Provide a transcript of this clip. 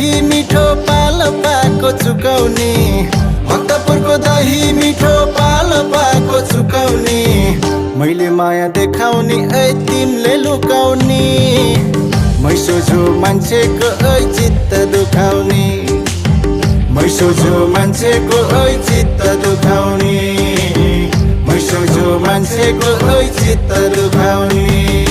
दही मिठो पाल्पाको चुकाउने भक्तपुरको दही मिठो पाल्पाको चुकाउने मैले माया देखाउने ऐ तिमीले लुकाउने मै सोझो मान्छेको ऐ चित्त दुखाउने मै सोझो मान्छेको ऐ चित्त दुखाउने मै सोझो मान्छेको ऐ चित्त दुखाउने